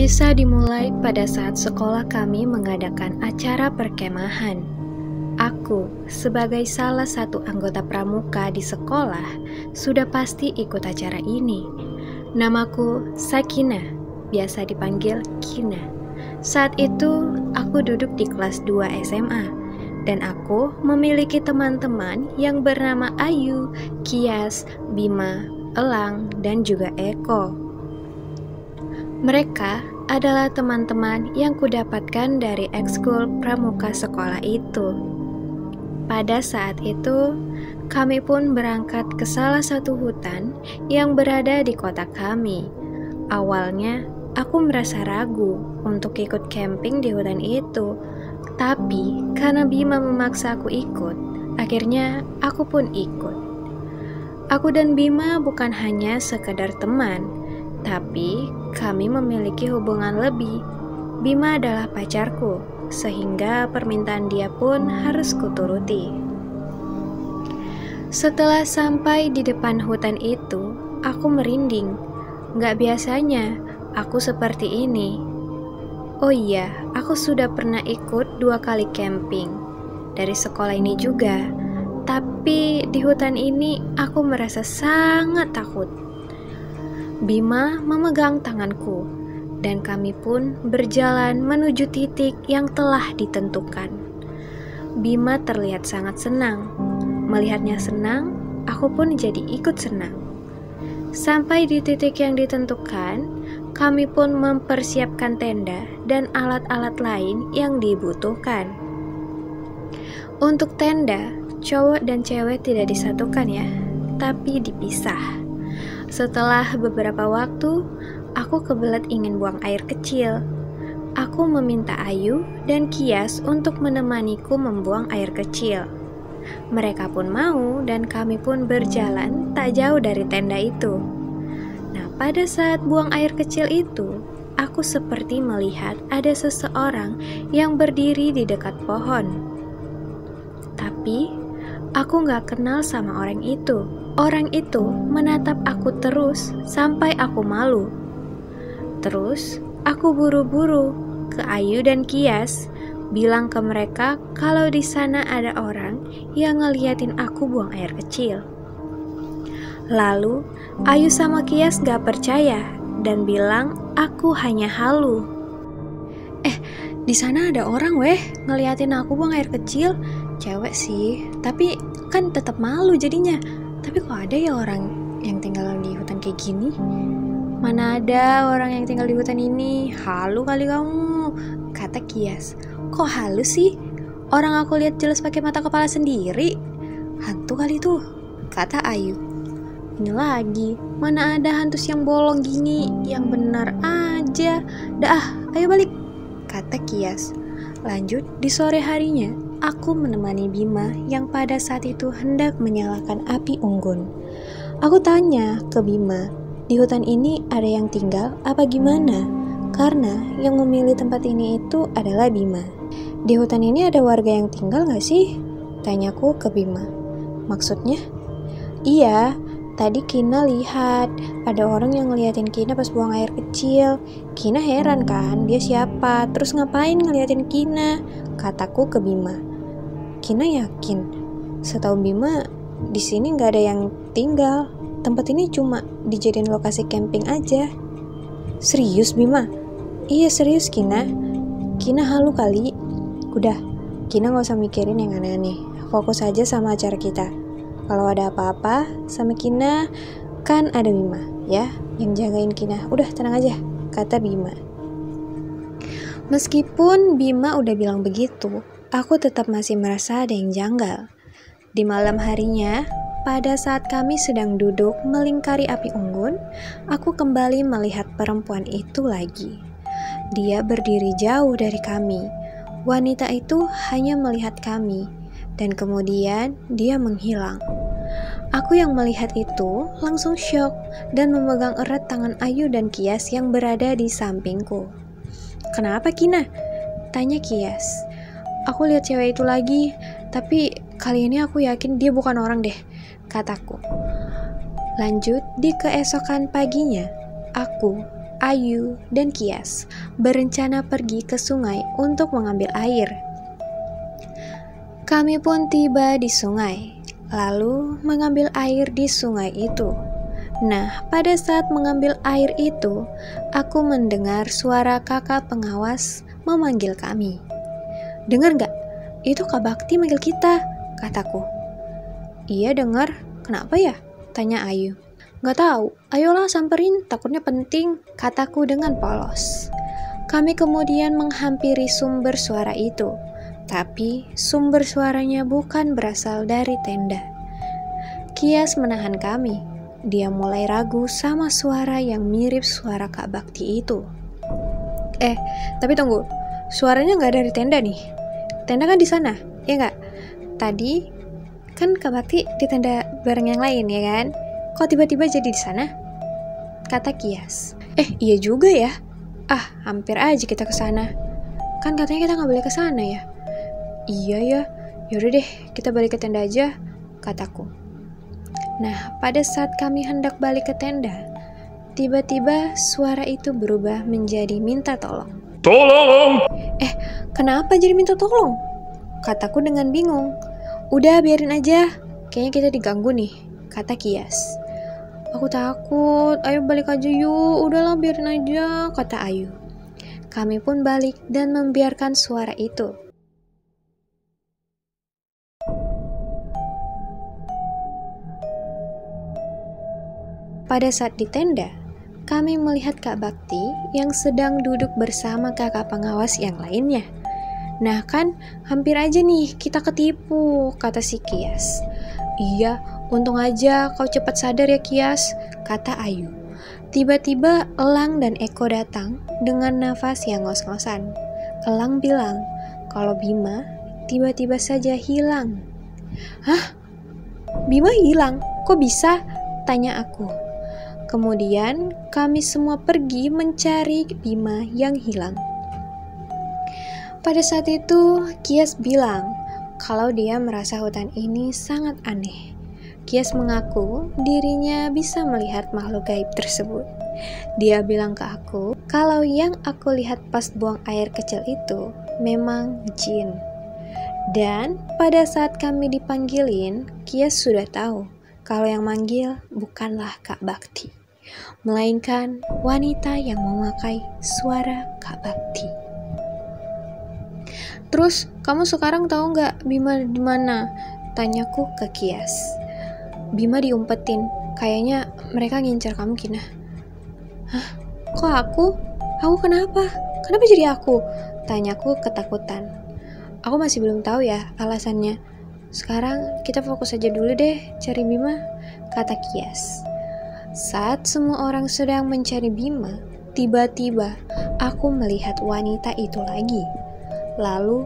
Kisah dimulai pada saat sekolah kami mengadakan acara perkemahan. Aku, sebagai salah satu anggota pramuka di sekolah, sudah pasti ikut acara ini. Namaku Sakina, biasa dipanggil Kina. Saat itu, aku duduk di kelas 2 SMA, dan aku memiliki teman-teman yang bernama Ayu, Kias, Bima, Elang, dan juga Eko. Mereka adalah teman-teman yang kudapatkan dari ekskul pramuka sekolah itu. Pada saat itu, kami pun berangkat ke salah satu hutan yang berada di kota kami. Awalnya, aku merasa ragu untuk ikut camping di hutan itu. Tapi, karena Bima memaksa aku ikut, akhirnya aku pun ikut. Aku dan Bima bukan hanya sekedar teman, tapi kami memiliki hubungan lebih. Bima adalah pacarku, sehingga permintaan dia pun harus kuturuti. Setelah sampai di depan hutan itu, aku merinding. Gak biasanya aku seperti ini. Oh iya, aku sudah pernah ikut 2 kali camping dari sekolah ini juga. Tapi di hutan ini aku merasa sangat takut. Bima memegang tanganku, dan kami pun berjalan menuju titik yang telah ditentukan. Bima terlihat sangat senang. Melihatnya senang, aku pun jadi ikut senang. Sampai di titik yang ditentukan, kami pun mempersiapkan tenda dan alat-alat lain yang dibutuhkan. Untuk tenda, cowok dan cewek tidak disatukan ya, tapi dipisah. Setelah beberapa waktu, aku kebelet ingin buang air kecil. Aku meminta Ayu dan Kias untuk menemaniku membuang air kecil. Mereka pun mau dan kami pun berjalan tak jauh dari tenda itu. Nah, pada saat buang air kecil itu, aku seperti melihat ada seseorang yang berdiri di dekat pohon. Tapi, aku gak kenal sama orang itu. Orang itu menatap aku terus sampai aku malu. Terus, aku buru-buru ke Ayu dan Kias, bilang ke mereka kalau di sana ada orang yang ngeliatin aku buang air kecil. Lalu, Ayu sama Kias gak percaya dan bilang aku hanya halu. Di sana ada orang weh ngeliatin aku buang air kecil. Cewek sih, tapi kan tetap malu jadinya. Tapi kok ada ya orang yang tinggal di hutan kayak gini? Mana ada orang yang tinggal di hutan ini? Halu kali kamu, kata Kias. Kok halu sih? Orang aku lihat jelas pakai mata kepala sendiri. Hantu kali tuh, kata Ayu. Ini lagi, mana ada hantu yang bolong gini? Yang benar aja. Dah, ayo balik, kata Kias. Lanjut, di sore harinya, aku menemani Bima yang pada saat itu hendak menyalakan api unggun. Aku tanya ke Bima, di hutan ini ada yang tinggal apa gimana? Karena yang memilih tempat ini itu adalah Bima. Di hutan ini ada warga yang tinggal gak sih? Tanyaku ke Bima. Maksudnya? Iya, tadi Kina lihat ada orang yang ngeliatin Kina pas buang air kecil. Kina heran kan, dia siapa? Terus ngapain ngeliatin Kina? Kataku ke Bima. Kina yakin, setahu Bima di sini nggak ada yang tinggal. Tempat ini cuma dijadiin lokasi camping aja. Serius Bima? Iya serius Kina. Kina halu kali. Udah, Kina nggak usah mikirin yang aneh-aneh. Fokus aja sama acara kita. Kalau ada apa-apa sama Kina, kan ada Bima ya yang jagain Kina. Udah tenang aja, kata Bima. Meskipun Bima udah bilang begitu, aku tetap masih merasa ada yang janggal. Di malam harinya, pada saat kami sedang duduk melingkari api unggun, aku kembali melihat perempuan itu lagi. Dia berdiri jauh dari kami. Wanita itu hanya melihat kami, dan kemudian dia menghilang. Aku yang melihat itu langsung syok dan memegang erat tangan Ayu dan Kias yang berada di sampingku. Kenapa Kina? Tanya Kias. Aku lihat cewek itu lagi, tapi kali ini aku yakin dia bukan orang deh, kataku. Lanjut, di keesokan paginya, aku, Ayu, dan Kias berencana pergi ke sungai untuk mengambil air. Kami pun tiba di sungai, lalu mengambil air di sungai itu. Nah, pada saat mengambil air itu, aku mendengar suara kakak pengawas memanggil kami. "Dengar gak? Itu Kak Bakti manggil kita," kataku. "Iya dengar, kenapa ya?" tanya Ayu. "Gak tahu, ayolah samperin, takutnya penting," kataku dengan polos. Kami kemudian menghampiri sumber suara itu, tapi sumber suaranya bukan berasal dari tenda. Kias menahan kami. Dia mulai ragu sama suara yang mirip suara Kak Bakti itu. Tapi tunggu, suaranya nggak dari tenda nih. Tenda kan di sana, ya nggak? Tadi kan Kak Bakti di tenda bareng yang lain, ya kan? Kok tiba-tiba jadi di sana? Kata Kias. Iya juga ya. Hampir aja kita ke sana. Kan katanya kita nggak boleh ke sana ya. Iya ya. Yaudah deh, kita balik ke tenda aja, kataku. Nah, pada saat kami hendak balik ke tenda, tiba-tiba suara itu berubah menjadi minta tolong. "Tolong!" Kenapa jadi minta tolong? Kataku dengan bingung. "Udah biarin aja, kayaknya kita diganggu nih," kata Kias. "Aku takut, ayo balik aja yuk, udahlah biarin aja," kata Ayu. Kami pun balik dan membiarkan suara itu. Pada saat di tenda, kami melihat Kak Bakti yang sedang duduk bersama kakak pengawas yang lainnya. "Nah kan, hampir aja nih kita ketipu," kata si Kias. "Iya, untung aja kau cepat sadar ya Kias," kata Ayu. Tiba-tiba Elang dan Eko datang dengan nafas yang ngos-ngosan. Elang bilang kalau Bima tiba-tiba saja hilang. "Hah? Bima hilang? Kok bisa?" tanya aku. Kemudian kami semua pergi mencari Bima yang hilang. Pada saat itu Kias bilang kalau dia merasa hutan ini sangat aneh. Kias mengaku dirinya bisa melihat makhluk gaib tersebut. Dia bilang ke aku kalau yang aku lihat pas buang air kecil itu memang jin. Dan pada saat kami dipanggilin, Kias sudah tahu kalau yang manggil bukanlah Kak Bakti, melainkan wanita yang memakai suara Kak Bakti. "Terus kamu sekarang tahu nggak Bima di mana?" tanyaku ke Kias. "Bima diumpetin, kayaknya mereka ngincar kamu, Kina." "Hah? Kok aku? Aku kenapa? Kenapa jadi aku?" tanyaku ketakutan. "Aku masih belum tahu ya alasannya. Sekarang kita fokus aja dulu deh cari Bima," kata Kias. Saat semua orang sedang mencari Bima, tiba-tiba aku melihat wanita itu lagi. Lalu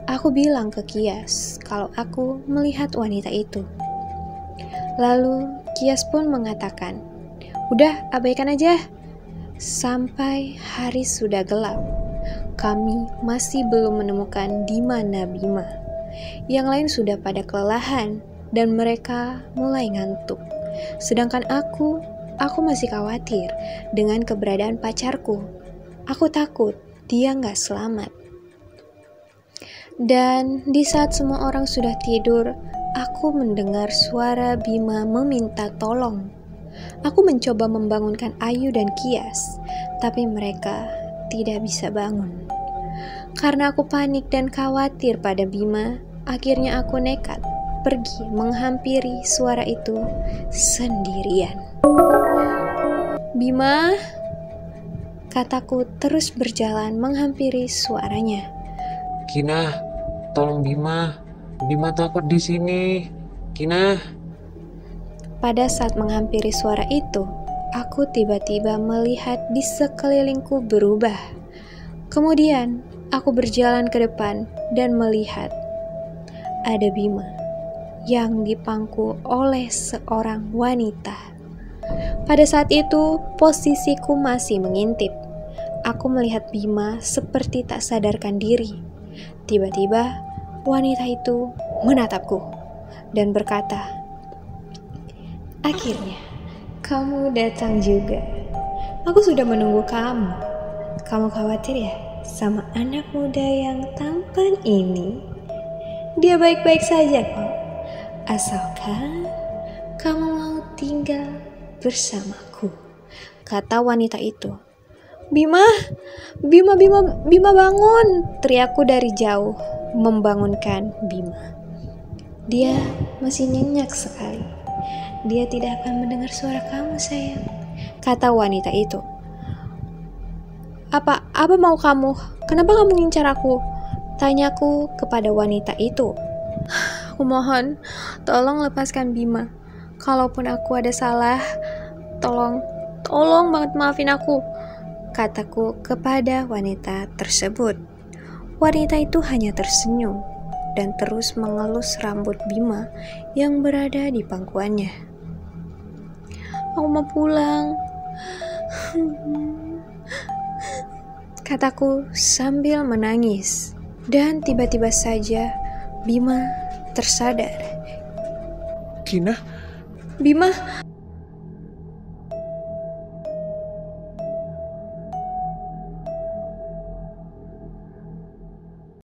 aku bilang ke Kias kalau aku melihat wanita itu. Lalu Kias pun mengatakan, "Udah abaikan aja." Sampai hari sudah gelap, kami masih belum menemukan di mana Bima. Yang lain sudah pada kelelahan dan mereka mulai ngantuk. Sedangkan aku masih khawatir dengan keberadaan pacarku. Aku takut dia nggak selamat. Dan di saat semua orang sudah tidur, aku mendengar suara Bima meminta tolong. Aku mencoba membangunkan Ayu dan Kias, tapi mereka tidak bisa bangun. Karena aku panik dan khawatir pada Bima, akhirnya aku nekat pergi menghampiri suara itu sendirian. "Bima," kataku terus berjalan menghampiri suaranya. "Kina, tolong Bima. Bima takut di sini. Kina." Pada saat menghampiri suara itu, aku tiba-tiba melihat di sekelilingku berubah. Kemudian, aku berjalan ke depan dan melihat ada Bima yang dipangku oleh seorang wanita. Pada saat itu, posisiku masih mengintip. Aku melihat Bima seperti tak sadarkan diri. Tiba-tiba, wanita itu menatapku dan berkata, "Akhirnya, kamu datang juga. Aku sudah menunggu kamu. Kamu khawatir ya sama anak muda yang tampan ini? Dia baik-baik saja kok. Asalkan kamu mau tinggal bersamaku, kata wanita itu. Bima, Bima bangun, teriakku dari jauh, membangunkan Bima. Dia masih nyenyak sekali. Dia tidak akan mendengar suara kamu, sayang, kata wanita itu. Apa mau kamu? Kenapa kamu ngincar aku? Tanyaku kepada wanita itu. Aku mohon, tolong lepaskan Bima. Kalaupun aku ada salah, tolong banget maafin aku, kataku kepada wanita tersebut. Wanita itu hanya tersenyum dan terus mengelus rambut Bima yang berada di pangkuannya. Aku mau pulang, kataku sambil menangis. Dan tiba-tiba saja Bima tersadar. Kina? Bima,